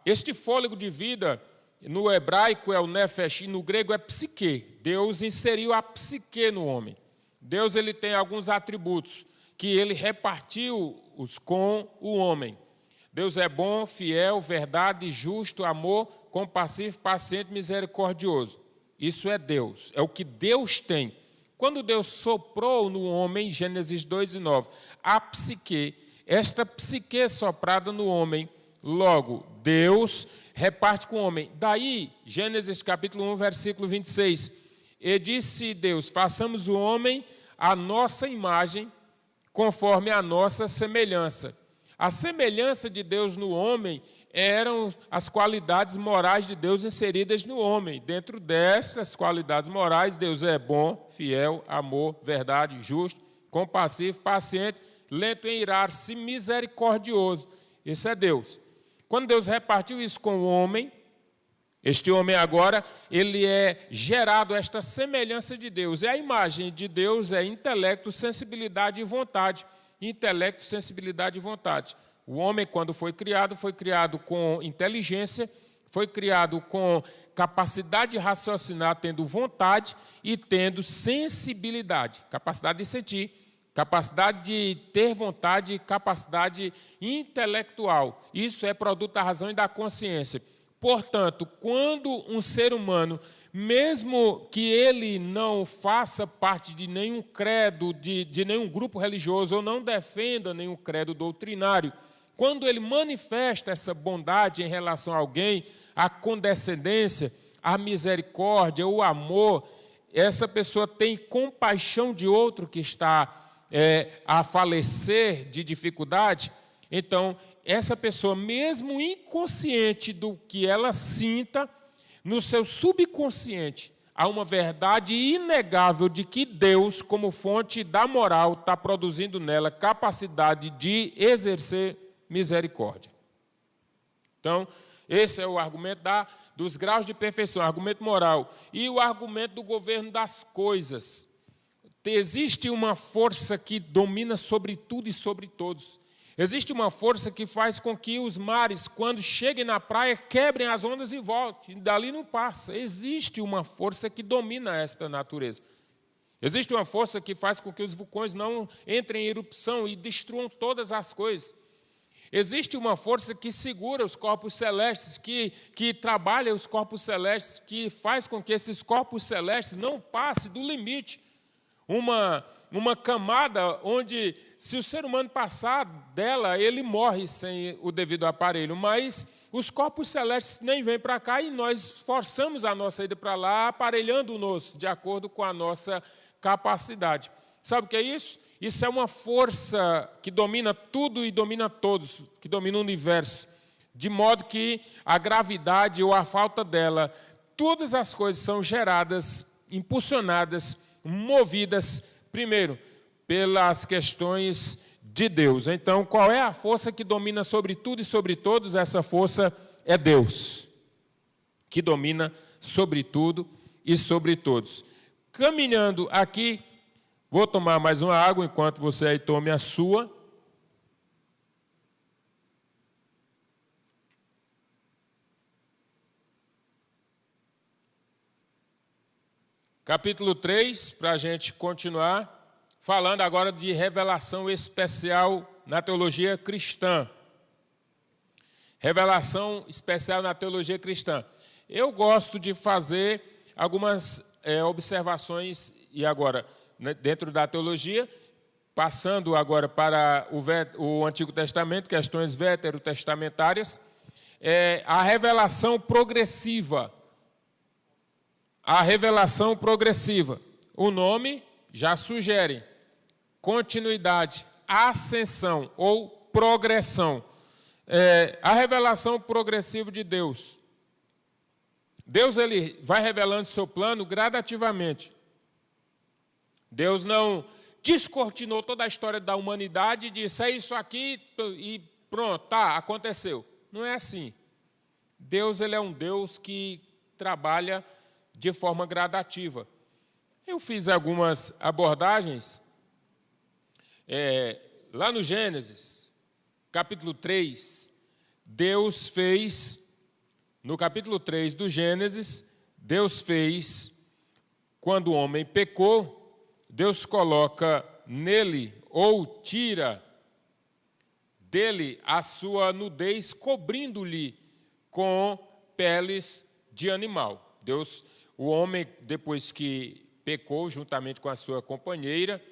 Este fôlego de vida, no hebraico é o nefesh, e no grego é psique. Deus inseriu a psique no homem. Deus ele tem alguns atributos que ele repartiu-os com o homem. Deus é bom, fiel, verdade, justo, amor, compassivo, paciente, misericordioso. Isso é Deus, é o que Deus tem. Quando Deus soprou no homem, Gênesis 2:9, a psique, esta psique soprada no homem, logo, Deus reparte com o homem. Daí, Gênesis capítulo 1, versículo 26, e disse Deus, façamos o homem à nossa imagem, conforme a nossa semelhança. A semelhança de Deus no homem eram as qualidades morais de Deus inseridas no homem. Dentro dessas qualidades morais, Deus é bom, fiel, amor, verdade, justo, compassivo, paciente, lento em irar-se, misericordioso. Esse é Deus. Quando Deus repartiu isso com o homem, este homem agora, ele é gerado esta semelhança de Deus. E a imagem de Deus é intelecto, sensibilidade e vontade. Intelecto, sensibilidade e vontade. O homem, quando foi criado com inteligência, foi criado com capacidade de raciocinar, tendo vontade e tendo sensibilidade, capacidade de sentir, capacidade de ter vontade, capacidade intelectual. Isso é produto da razão e da consciência. Portanto, quando um ser humano, mesmo que ele não faça parte de nenhum credo, de nenhum grupo religioso, ou não defenda nenhum credo doutrinário, quando ele manifesta essa bondade em relação a alguém, a condescendência, a misericórdia, o amor, essa pessoa tem compaixão de outro que está a falecer de dificuldade, então, essa pessoa, mesmo inconsciente do que ela sinta, no seu subconsciente, há uma verdade inegável de que Deus, como fonte da moral, está produzindo nela capacidade de exercer misericórdia. Então, esse é o argumento dos graus de perfeição, argumento moral. E o argumento do governo das coisas. Existe uma força que domina sobre tudo e sobre todos. Existe uma força que faz com que os mares, quando cheguem na praia, quebrem as ondas e voltem. Dali não passa. Existe uma força que domina esta natureza. Existe uma força que faz com que os vulcões não entrem em erupção e destruam todas as coisas. Existe uma força que segura os corpos celestes, que trabalha os corpos celestes, que faz com que esses corpos celestes não passem do limite. Uma camada onde, se o ser humano passar dela, ele morre sem o devido aparelho. Mas os corpos celestes nem vêm para cá e nós forçamos a nossa ida para lá, aparelhando-nos de acordo com a nossa capacidade. Sabe o que é isso? Isso é uma força que domina tudo e domina todos, que domina o universo. De modo que a gravidade ou a falta dela, todas as coisas são geradas, impulsionadas, movidas, primeiro, pelas questões de Deus. Então, qual é a força que domina sobre tudo e sobre todos? Essa força é Deus, que domina sobre tudo e sobre todos. Caminhando aqui, vou tomar mais uma água enquanto você aí tome a sua. Capítulo 3, para a gente continuar, falando agora de revelação especial na teologia cristã. Revelação especial na teologia cristã. Eu gosto de fazer algumas observações, e agora, dentro da teologia, passando agora para o Antigo Testamento, questões veterotestamentárias, a revelação progressiva. A revelação progressiva. O nome já sugere continuidade, ascensão ou progressão. A revelação progressiva de Deus. Deus ele vai revelando seu plano gradativamente. Deus não descortinou toda a história da humanidade e disse, é isso aqui e pronto, tá, aconteceu. Não é assim. Deus ele é um Deus que trabalha de forma gradativa. Eu fiz algumas abordagens lá no Gênesis, capítulo 3, Deus fez, no capítulo 3 do Gênesis, Deus fez, quando o homem pecou, Deus coloca nele, ou tira dele a sua nudez, cobrindo-lhe com peles de animal. O homem, depois que pecou juntamente com a sua companheira,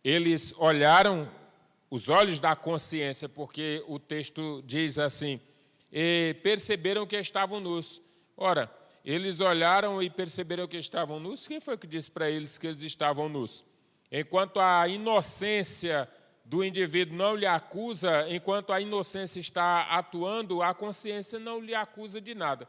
eles olharam os olhos da consciência, porque o texto diz assim, e perceberam que estavam nus. Ora, eles olharam e perceberam que estavam nus. Quem foi que disse para eles que eles estavam nus? Enquanto a inocência do indivíduo não lhe acusa, enquanto a inocência está atuando, a consciência não lhe acusa de nada.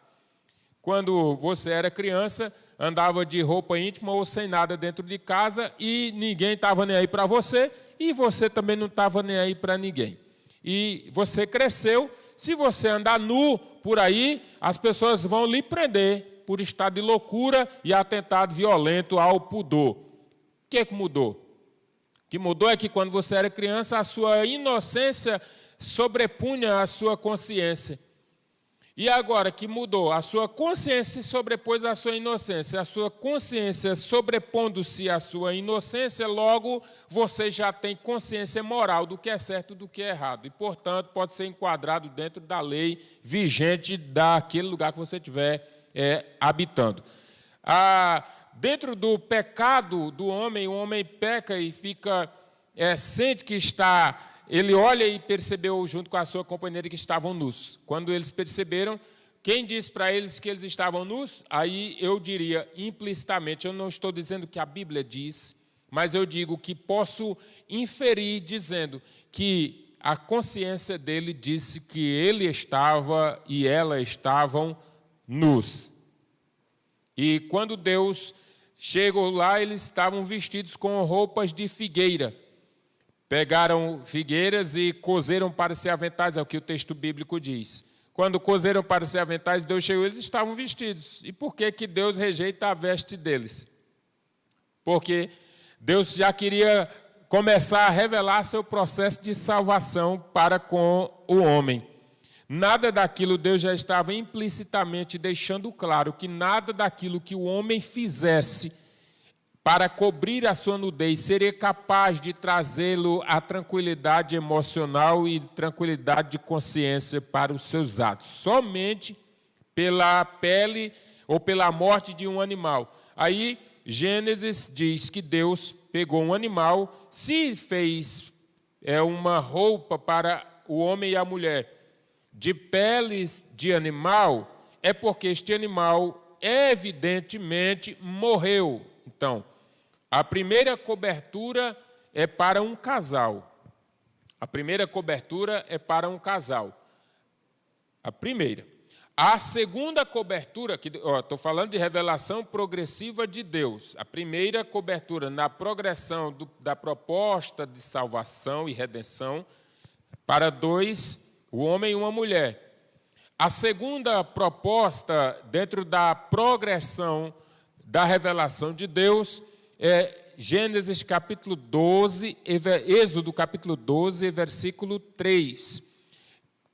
Quando você era criança, andava de roupa íntima ou sem nada dentro de casa e ninguém estava nem aí para você e você também não estava nem aí para ninguém. E você cresceu, se você andar nu por aí, as pessoas vão lhe prender por estado de loucura e atentado violento ao pudor. O que mudou? O que mudou é que quando você era criança, a sua inocência sobrepunha a sua consciência. E agora que mudou, a sua consciência sobrepôs à sua inocência. A sua consciência sobrepondo-se à sua inocência, logo você já tem consciência moral do que é certo e do que é errado. E, portanto, pode ser enquadrado dentro da lei vigente daquele lugar que você estiver habitando. Dentro do pecado do homem, o homem peca e fica, sente que está... Ele olha e percebeu junto com a sua companheira que estavam nus. Quando eles perceberam, quem disse para eles que eles estavam nus? Aí eu diria implicitamente, eu não estou dizendo que a Bíblia diz, mas eu digo que posso inferir dizendo que a consciência dele disse que ele estava e ela estavam nus. E quando Deus chegou lá, eles estavam vestidos com roupas de figueira. Pegaram figueiras e cozeram para si aventais, é o que o texto bíblico diz. Quando cozeram para si aventais, Deus chegou, eles estavam vestidos. E por que que Deus rejeita a veste deles? Porque Deus já queria começar a revelar seu processo de salvação para com o homem. Nada daquilo, Deus já estava implicitamente deixando claro que nada daquilo que o homem fizesse para cobrir a sua nudez, seria capaz de trazê-lo a tranquilidade emocional e tranquilidade de consciência para os seus atos. Somente pela pele ou pela morte de um animal. Aí, Gênesis diz que Deus pegou um animal, se fez uma roupa para o homem e a mulher de peles de animal, é porque este animal evidentemente morreu. Então, a primeira cobertura é para um casal. A primeira cobertura é para um casal. A primeira. A segunda cobertura, estou falando de revelação progressiva de Deus. A primeira cobertura na progressão da proposta de salvação e redenção para dois, o homem e uma mulher. A segunda proposta dentro da progressão da revelação de Deus Gênesis capítulo 12, Êxodo capítulo 12, versículo 3.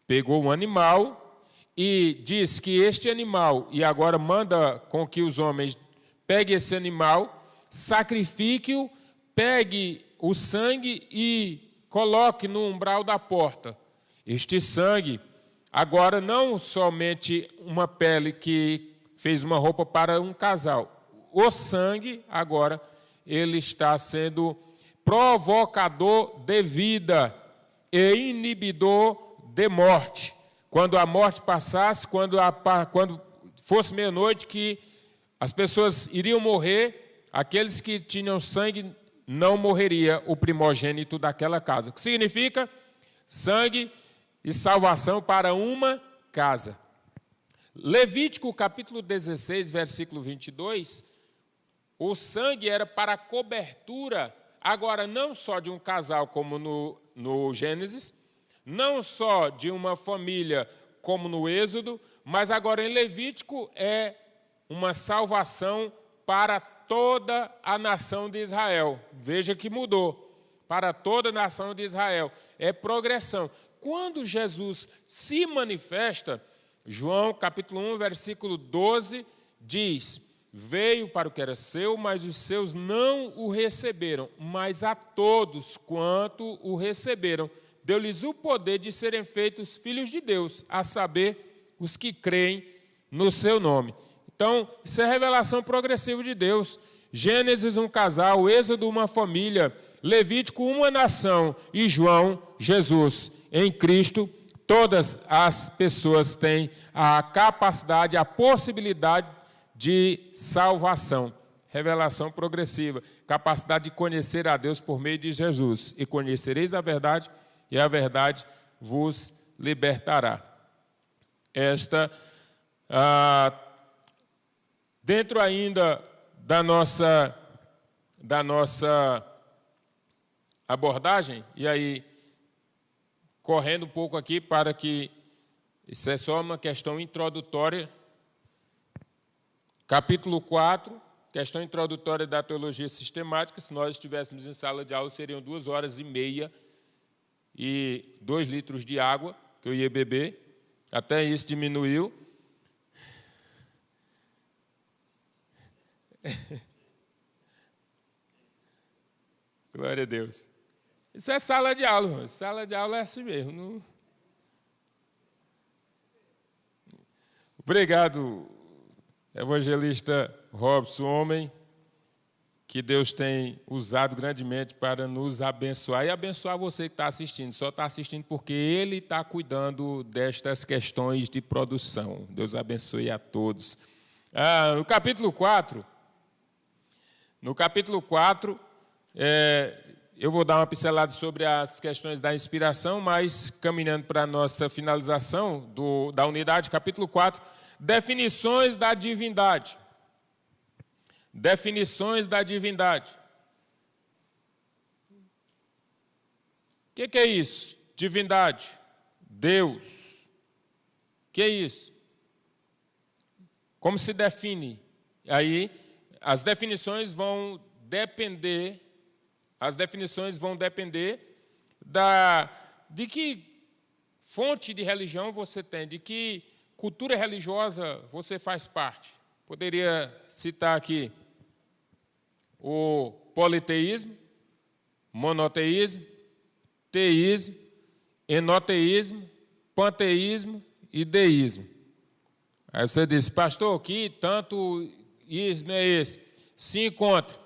Pegou um animal e diz que este animal, e agora manda com que os homens peguem esse animal, sacrifique-o, pegue o sangue e coloque no umbral da porta. Este sangue, agora não somente uma pele que fez uma roupa para um casal, o sangue agora ele está sendo provocador de vida e inibidor de morte. Quando a morte passasse, quando fosse meia-noite, que as pessoas iriam morrer, aqueles que tinham sangue não morreria o primogênito daquela casa. O que significa? Sangue e salvação para uma casa. Levítico capítulo 16, versículo 22, o sangue era para a cobertura, agora não só de um casal como no Gênesis, não só de uma família como no Êxodo, mas agora em Levítico é uma salvação para toda a nação de Israel. Veja que mudou, para toda a nação de Israel. É progressão. Quando Jesus se manifesta, João capítulo 1, versículo 12, diz veio para o que era seu, mas os seus não o receberam. Mas a todos quanto o receberam, deu-lhes o poder de serem feitos filhos de Deus, a saber, os que creem no seu nome. Então, isso é revelação progressiva de Deus. Gênesis, um casal, Êxodo, uma família, Levítico, uma nação, e João, Jesus. Em Cristo, todas as pessoas têm a capacidade, a possibilidade de salvação. Revelação progressiva, capacidade de conhecer a Deus por meio de Jesus. E conhecereis a verdade, e a verdade vos libertará. Dentro ainda da nossa abordagem, e aí, correndo um pouco aqui para que isso é só uma questão introdutória, capítulo 4, questão introdutória da teologia sistemática. Se nós estivéssemos em sala de aula, seriam 2h30 e 2 litros de água que eu ia beber. Até isso diminuiu. Glória a Deus. Isso é sala de aula, irmão. Sala de aula é assim mesmo. Não... Obrigado, evangelista Robson, homem que Deus tem usado grandemente para nos abençoar e abençoar você que está assistindo. Só está assistindo porque Ele está cuidando destas questões de produção. Deus abençoe a todos. No capítulo 4, eu vou dar uma pincelada sobre as questões da inspiração, mas caminhando para a nossa finalização da unidade, capítulo 4, definições da divindade. Definições da divindade. O que é isso? Divindade. Deus. O que é isso? Como se define? Aí, as definições vão depender de que fonte de religião você tem, de que cultura religiosa você faz parte. Poderia citar aqui o politeísmo, monoteísmo, teísmo, enoteísmo, panteísmo e deísmo. Aí você diz, pastor, que tanto ismo é esse? Se encontra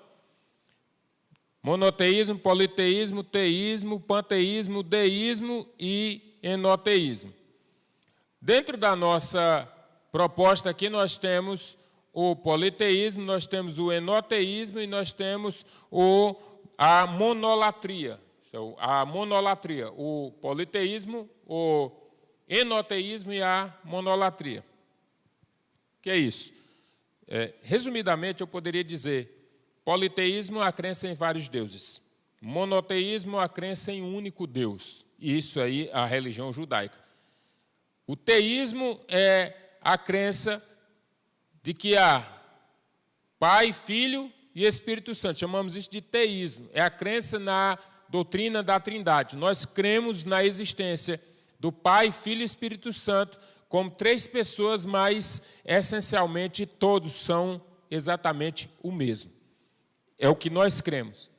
monoteísmo, politeísmo, teísmo, panteísmo, deísmo e enoteísmo. Dentro da nossa proposta aqui nós temos o politeísmo, nós temos o enoteísmo e nós temos a monolatria. A monolatria, o politeísmo, o enoteísmo e a monolatria. O que é isso? Resumidamente, eu poderia dizer, politeísmo, a crença em vários deuses. Monoteísmo, a crença em um único Deus. Isso aí, a religião judaica. O teísmo é a crença de que há Pai, Filho e Espírito Santo. Chamamos isso de teísmo. É a crença na doutrina da Trindade. Nós cremos na existência do Pai, Filho e Espírito Santo como 3 pessoas, mas essencialmente todos são exatamente o mesmo. É o que nós cremos.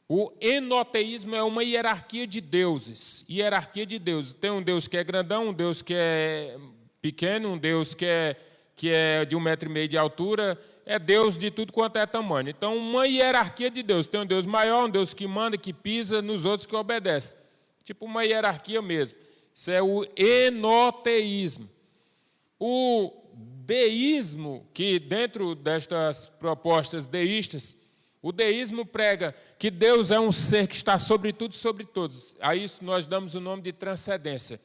O enoteísmo é uma hierarquia de deuses. Hierarquia de deuses. Tem um Deus que é grandão, um Deus que é pequeno, um Deus que é de 1,5 metro de altura, é Deus de tudo quanto é tamanho. Então, uma hierarquia de Deus. Tem um Deus maior, um Deus que manda, que pisa nos outros que obedece. Tipo uma hierarquia mesmo. Isso é o enoteísmo. O deísmo, que dentro destas propostas deístas, o deísmo prega que Deus é um ser que está sobre tudo e sobre todos. A isso nós damos o nome de transcendência.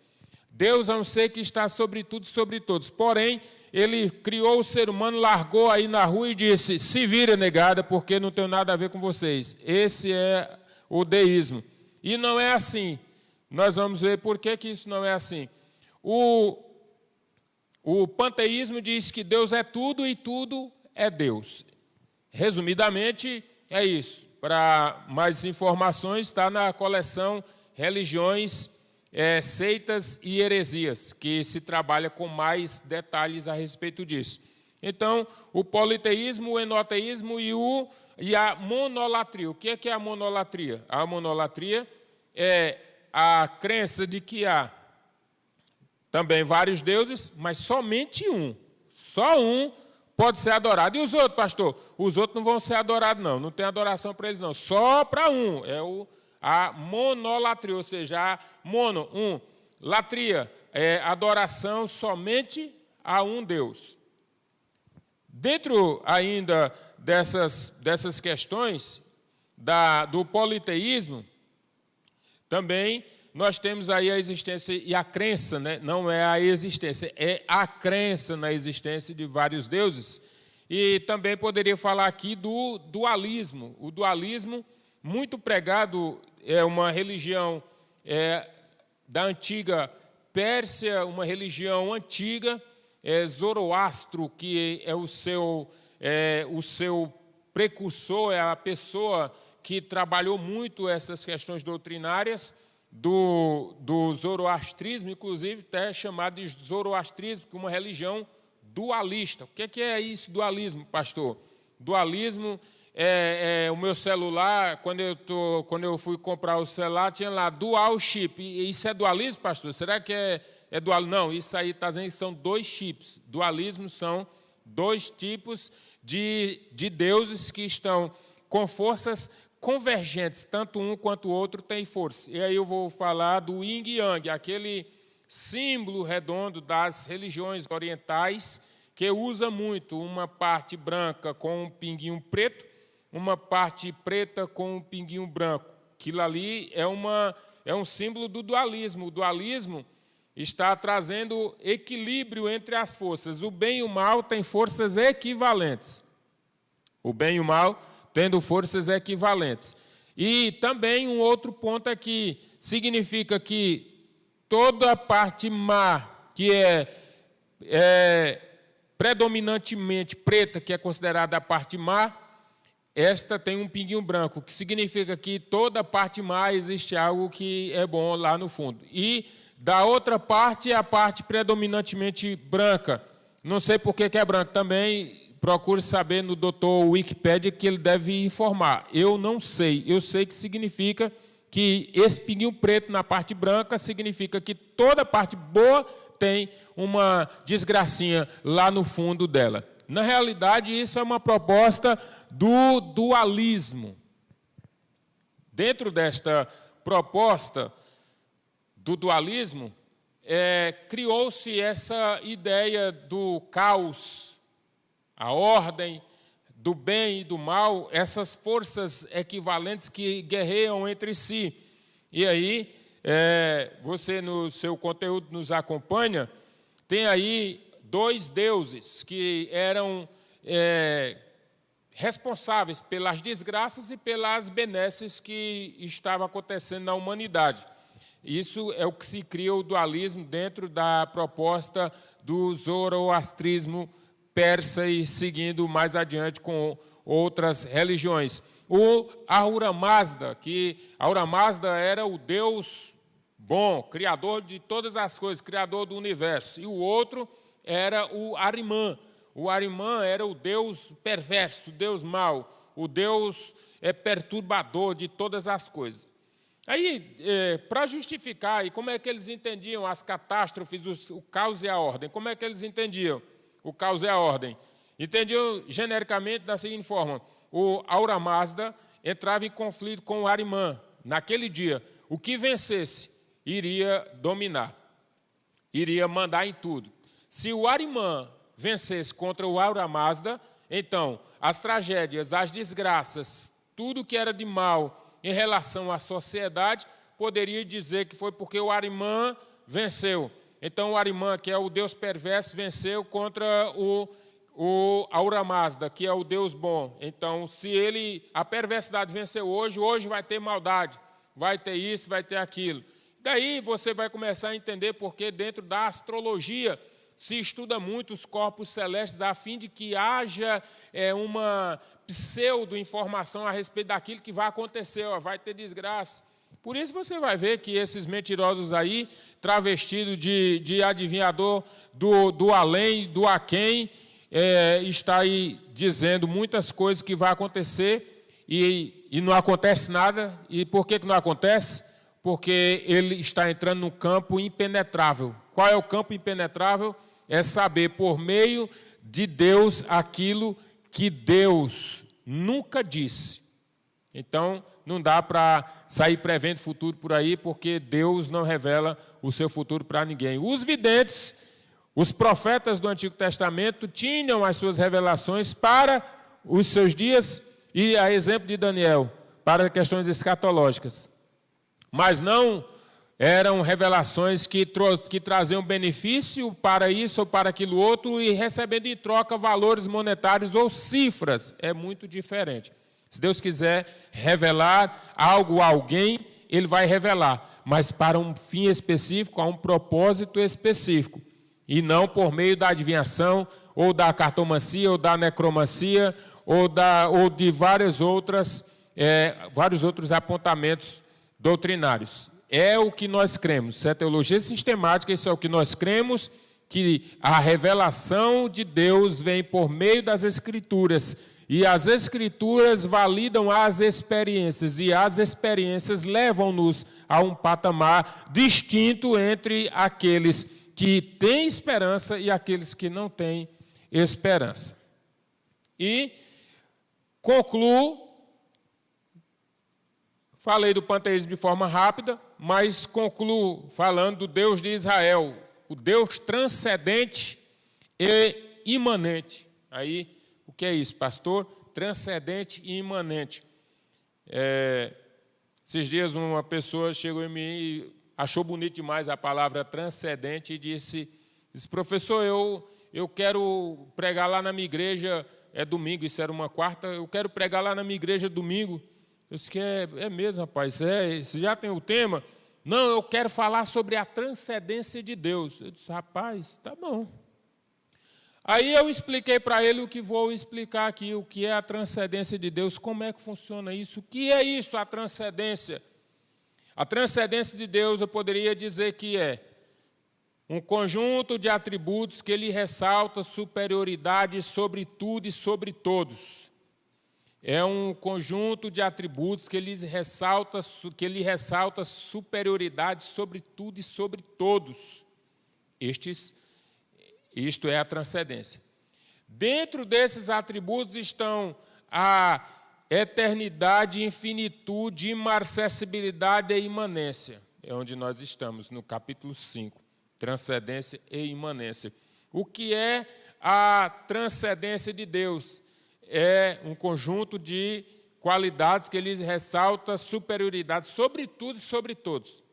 Deus é um ser que está sobre tudo e sobre todos. Porém, Ele criou o ser humano, largou aí na rua e disse, se vira, negada, porque não tem nada a ver com vocês. Esse é o deísmo. E não é assim. Nós vamos ver por que isso não é assim. O panteísmo diz que Deus é tudo e tudo é Deus. Resumidamente, é isso. Para mais informações, está na coleção Religiões, Seitas e Heresias, que se trabalha com mais detalhes a respeito disso. Então, o politeísmo, o enoteísmo e a monolatria. O que é a monolatria? A monolatria é a crença de que há também vários deuses, mas somente um. Só um pode ser adorado. E os outros, pastor? Os outros não vão ser adorados, não. Não tem adoração para eles, não. Só para um. É a monolatria, ou seja, a mono, um. Latria é adoração somente a um Deus. Dentro ainda dessas questões do politeísmo, também nós temos aí a existência e a crença, né? Não é a existência, é a crença na existência de vários deuses. E também poderia falar aqui do dualismo. O dualismo, muito pregado, é uma religião da antiga Pérsia, uma religião antiga, Zoroastro, que é o seu precursor, é a pessoa que trabalhou muito essas questões doutrinárias do zoroastrismo, inclusive até chamado de zoroastrismo, que é uma religião dualista. O que é isso, dualismo, pastor? Dualismo o meu celular, quando eu fui comprar o celular, tinha lá dual chip. E isso é dualismo, pastor? Será que é dual? Não, isso aí está dizendo que são dois chips. Dualismo são dois tipos de deuses que estão com forças convergentes, tanto um quanto o outro tem força. E aí eu vou falar do yin e yang, aquele símbolo redondo das religiões orientais, que usa muito uma parte branca com um pinguinho preto, uma parte preta com um pinguinho branco. Aquilo ali é um símbolo do dualismo. O dualismo está trazendo equilíbrio entre as forças. O bem e o mal têm forças equivalentes. O bem e o mal tendo forças equivalentes. E também um outro ponto aqui, significa que toda a parte má, que é predominantemente preta, que é considerada a parte má, esta tem um pinguinho branco, que significa que toda a parte má existe algo que é bom lá no fundo. E da outra parte, a parte predominantemente branca. Não sei por que é branco também. Procure saber no doutor Wikipédia, que ele deve informar. Eu não sei. Eu sei que significa que esse pinguinho preto na parte branca significa que toda a parte boa tem uma desgracinha lá no fundo dela. Na realidade, isso é uma proposta do dualismo. Dentro desta proposta do dualismo, criou-se essa ideia do caos, a ordem, do bem e do mal, essas forças equivalentes que guerreiam entre si. E aí, você no seu conteúdo nos acompanha, tem aí dois deuses que eram responsáveis pelas desgraças e pelas benesses que estavam acontecendo na humanidade. Isso é o que se cria o dualismo dentro da proposta do zoroastrismo persa e seguindo mais adiante com outras religiões. O Ahura Mazda, que Ahura Mazda era o Deus bom, criador de todas as coisas, criador do universo. E o outro era o Ahriman. O Ahriman era o Deus perverso, o Deus mau, o Deus perturbador de todas as coisas. Aí, para justificar, e como é que eles entendiam as catástrofes, o caos e a ordem? Como é que eles entendiam o caos e a ordem? Entendiam genericamente da seguinte forma: o Ahura Mazda entrava em conflito com o Ahriman. Naquele dia, o que vencesse iria dominar, iria mandar em tudo. Se o Ahriman vencesse contra o Ahura Mazda, então as tragédias, as desgraças, tudo que era de mal em relação à sociedade, poderia dizer que foi porque o Ahriman venceu. Então, o Ahriman, que é o Deus perverso, venceu contra o Ahura Mazda, que é o Deus bom. Então, se a perversidade venceu hoje vai ter maldade, vai ter isso, vai ter aquilo. Daí você vai começar a entender porque dentro da astrologia se estuda muito os corpos celestes a fim de que haja uma pseudo-informação a respeito daquilo que vai acontecer, vai ter desgraça. Por isso você vai ver que esses mentirosos aí, travestidos de adivinhador do além, do aquém, está aí dizendo muitas coisas que vai acontecer e não acontece nada. E por que não acontece? Porque ele está entrando num campo impenetrável. Qual é o campo impenetrável? É saber por meio de Deus aquilo que Deus nunca disse. Então, não dá para sair prevendo futuro por aí, porque Deus não revela o seu futuro para ninguém. Os videntes, os profetas do Antigo Testamento, tinham as suas revelações para os seus dias, e a exemplo de Daniel, para questões escatológicas. Mas não eram revelações que traziam benefício para isso ou para aquilo outro, e recebendo em troca valores monetários ou cifras. É muito diferente. Se Deus quiser revelar algo a alguém, Ele vai revelar, mas para um fim específico, a um propósito específico, e não por meio da adivinhação, ou da cartomancia, ou da necromancia, ou de vários outros apontamentos doutrinários. É o que nós cremos. Se é teologia sistemática, isso é o que nós cremos, que a revelação de Deus vem por meio das Escrituras, e as Escrituras validam as experiências, e as experiências levam-nos a um patamar distinto entre aqueles que têm esperança e aqueles que não têm esperança. E concluo, falei do panteísmo de forma rápida, mas concluo falando do Deus de Israel, o Deus transcendente e imanente. Aí, o que é isso, pastor? Transcendente e imanente. Esses dias uma pessoa chegou em mim e achou bonito demais a palavra transcendente e disse, professor, eu quero pregar lá na minha igreja, é domingo, isso era uma quarta, eu quero pregar lá na minha igreja domingo. Eu disse que é mesmo, rapaz, você já tem o tema? Não, eu quero falar sobre a transcendência de Deus. Eu disse, rapaz, tá bom. Aí eu expliquei para ele o que vou explicar aqui, o que é a transcendência de Deus, como é que funciona isso, o que é isso, a transcendência. A transcendência de Deus, eu poderia dizer que é um conjunto de atributos que ele ressalta superioridade sobre tudo e sobre todos. É um conjunto de atributos que ele ressalta superioridade sobre tudo e sobre todos. Isto é a transcendência. Dentro desses atributos estão a eternidade, infinitude, imarcessibilidade e imanência. É onde nós estamos, no capítulo 5. Transcendência e imanência. O que é a transcendência de Deus? É um conjunto de qualidades que ele ressalta superioridade sobre tudo e sobre todos.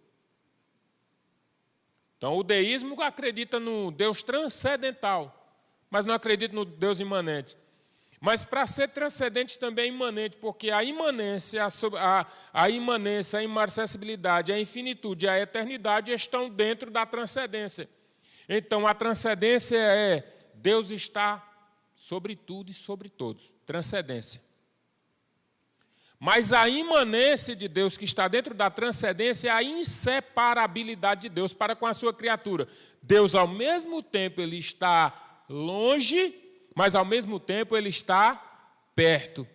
Então, o deísmo acredita no Deus transcendental, mas não acredita no Deus imanente. Mas para ser transcendente também é imanente, porque a imanência, a imarcessibilidade, a infinitude e a eternidade estão dentro da transcendência. Então, a transcendência é Deus está sobre tudo e sobre todos. Transcendência. Mas a imanência de Deus que está dentro da transcendência é a inseparabilidade de Deus para com a sua criatura. Deus, ao mesmo tempo, ele está longe, mas, ao mesmo tempo, ele está perto.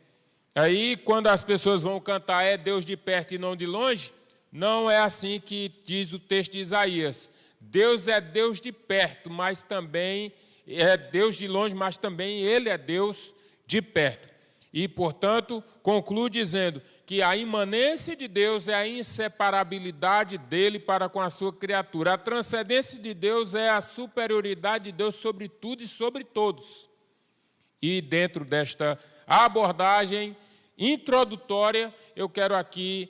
Aí, quando as pessoas vão cantar, é Deus de perto e não de longe, não é assim que diz o texto de Isaías. Deus é Deus de perto, mas também é Deus de longe, mas também ele é Deus de perto. E, portanto, conclui dizendo que a imanência de Deus é a inseparabilidade dele para com a sua criatura. A transcendência de Deus é a superioridade de Deus sobre tudo e sobre todos. E dentro desta abordagem introdutória, eu quero aqui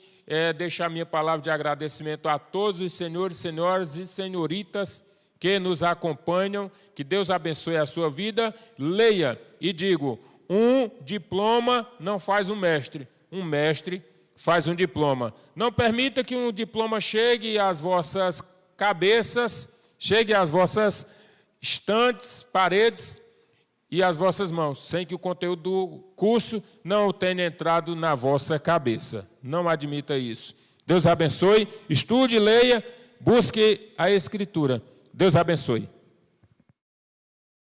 deixar minha palavra de agradecimento a todos os senhores, senhoras e senhoritas que nos acompanham. Que Deus abençoe a sua vida. Leia e digo: um diploma não faz um mestre faz um diploma. Não permita que um diploma chegue às vossas cabeças, chegue às vossas estantes, paredes e às vossas mãos, sem que o conteúdo do curso não tenha entrado na vossa cabeça. Não admita isso. Deus abençoe, estude, leia, busque a Escritura. Deus abençoe.